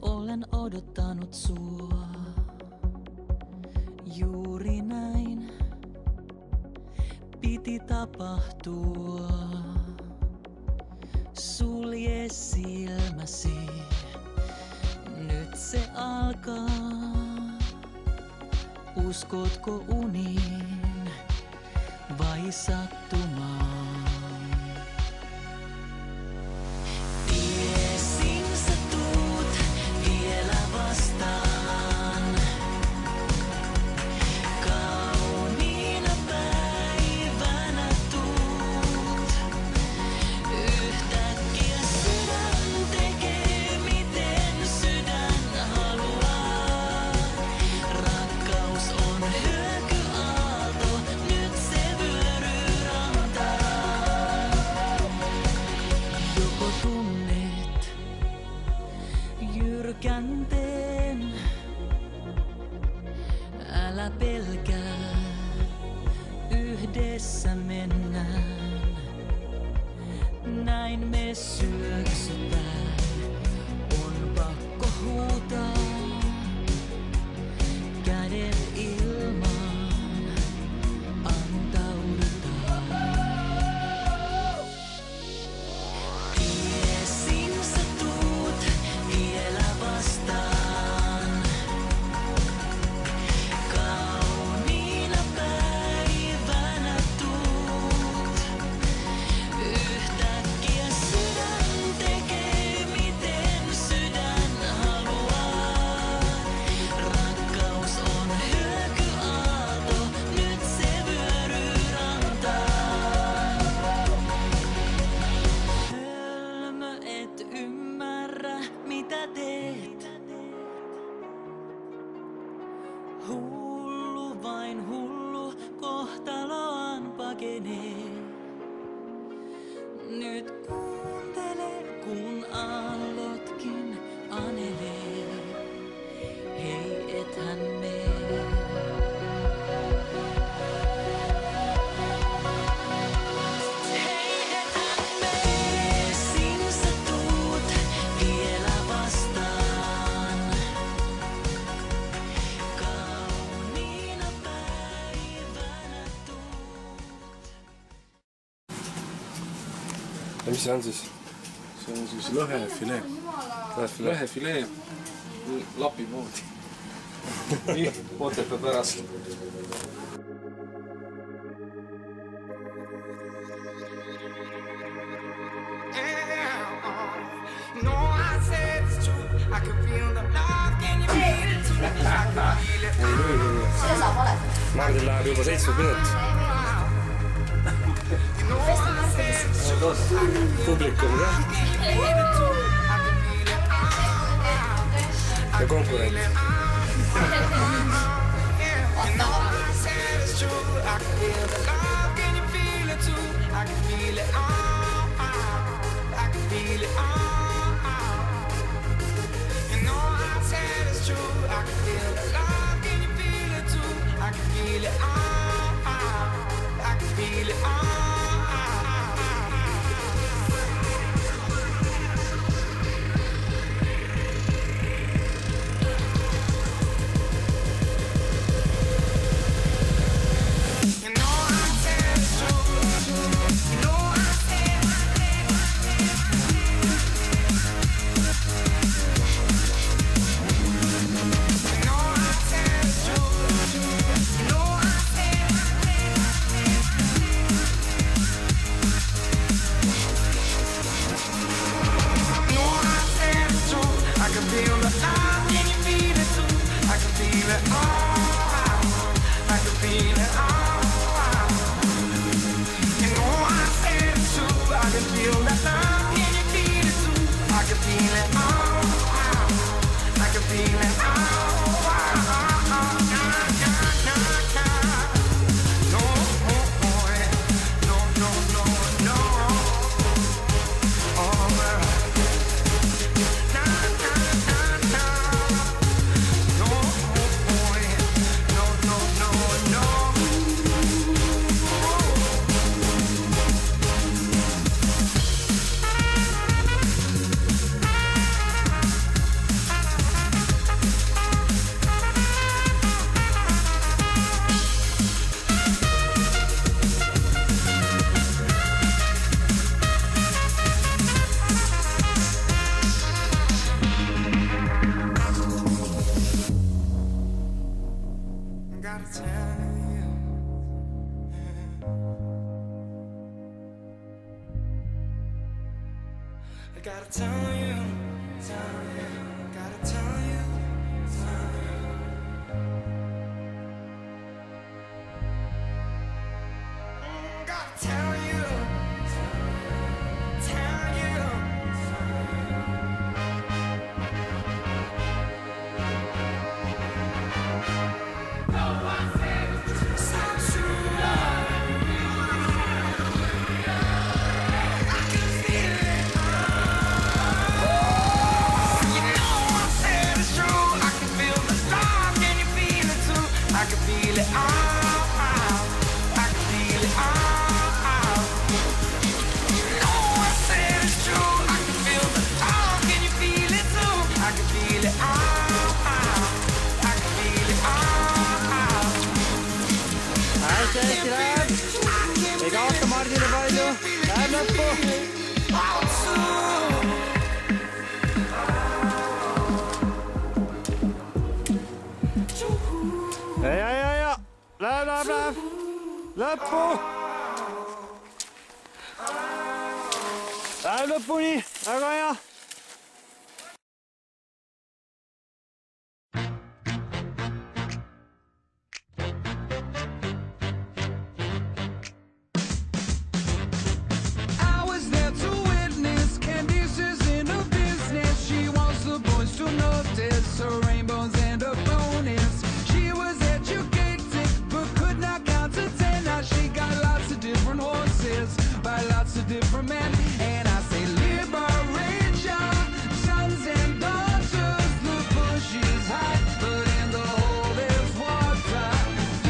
Olen odottanut sua juuri näin piti tapahtua. Sulje silmäsi, nyt se alkaa. Uskotko uniin vai sattumaan? Jyrkänteen, älä pelkää, yhdessä mennään, näin me syöksytään, on pakko huutaa, kädet ilmaan, antaudutaan. Tiesin sä tuut vielä vastaan, kauniina päivänä tuut, yhtäkkiä sydän tekee miten sydän haluaa, rakkaus on hyökyaalto, nyt se vyöryy rantaan. Hölmö et ymmärrä mitä teet, hullu vain hullu kohtaloaan pakenee. Nyt kuuntele kun aallotkin anelee, hei ethän mee. Ja mis see on siis? See on siis lõhefilee. Lõhefilee lapi moodi. Nii, Otepää pärast. Mardil läheb juba 7 minut. Publikum ka. Ja konkurent. You know I I gotta tell you, gotta tell you, gotta tell you, tell you. So true. I can feel it. You know I said it's true. I can feel the spark, can you feel it too? I can feel it all. I can feel it all. You know I said it's true. I can feel the spark, can you feel it too? I can feel it all. I can feel it all. Eikä otto Martille paljon. Tää loppu. Ei. Läp. Loppu. Tää loppu niin. Aika. I was there to witness Candice's inner business. She wants the boys to notice her rainbows and her bonus. She was educated but could not count to 10. Now she got lots of different horses by lots of different men. And I say liberate your sons and daughters. The bush is high, but in the hole there's water.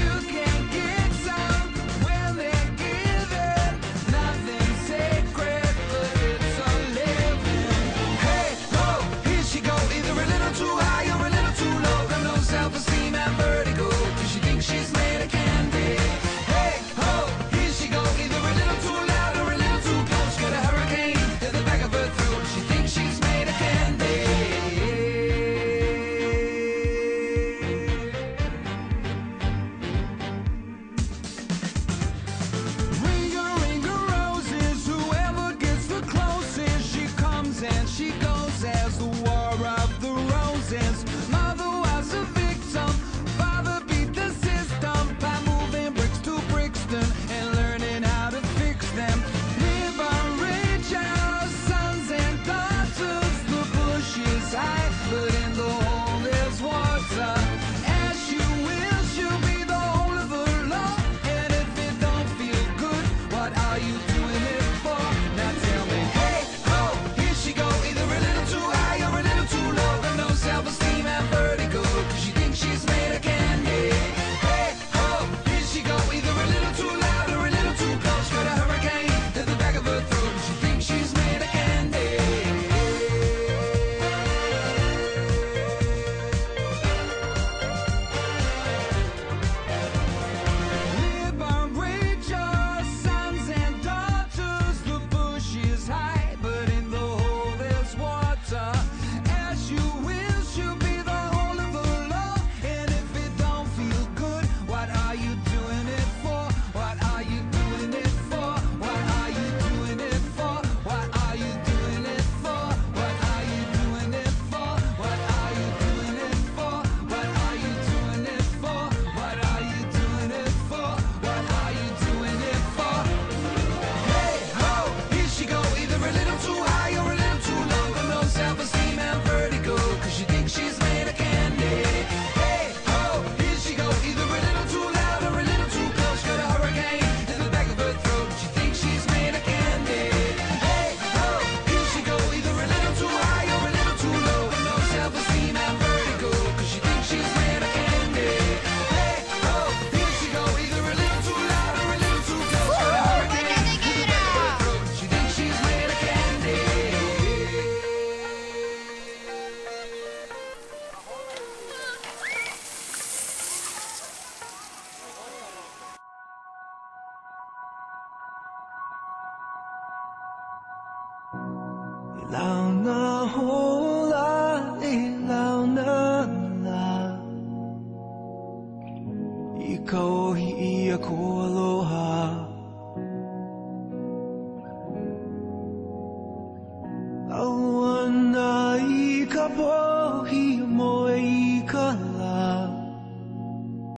You can get some when they're given. Nothing sacred, but it's a living. Hey, ho, here she go. Either a little too high or a little too low. Got no self-esteem and vertigo, 'cause she thinks she's made of candy. Hey, ho, here she go. Either a little too loud or a little too close. Got a hurricane in the back of her throat. She thinks she's made of candy. Ring her roses, whoever gets the closest. She comes and she goes as the war of the roses. Mother was a victim, father beat the system by moving bricks to Brixton and learning how to fix them. Liberate your sons and daughters. The bush is high, but in the hole there's water. As you will, she'll be the whole of the law. And if it don't feel good, what are you doing it for? Now tell me, hey, ho, here she go. Either a little too high or a little too low. Got no self-esteem and vertigo, 'cause she thinks she's made of candy. Hey, ho, here she go. Either a little too loud or a little too close. Got a hurricane in the back of her throat. She thinks she's made of candy. Liberate your sons and daughters. The bush is high, but in the hole there's water. As you will, she'll be the whole of the law. And if it don't feel good, what are you doing it for? What are you doing it for? What are you doing it for? What are you doing it for? What are you doing it for? What are you doing it for? What are you doing it for? What are you doing it for? What are you doing it for? Hey, ho, here she go. Either a little too high or a little too low. Got no self-esteem and vertigo, 'cause she thinks she's made of candy. Hey, ho, here she go. Either a little too loud or a little too close. Got a hurricane in the back of her throat. She thinks she's made of candy. Hey, ho, here she go. Either a little too high or a little too low. Got no self-esteem and vertigo, 'cause she thinks she's made of candy. Hey, ho, here she go. Either a little too loud or a little too close. Got a hurricane in the back of her throat. She thinks she's made of candy. Ilaw na hula, ilaw na la. Ikaw hiiya ko aloha. boy.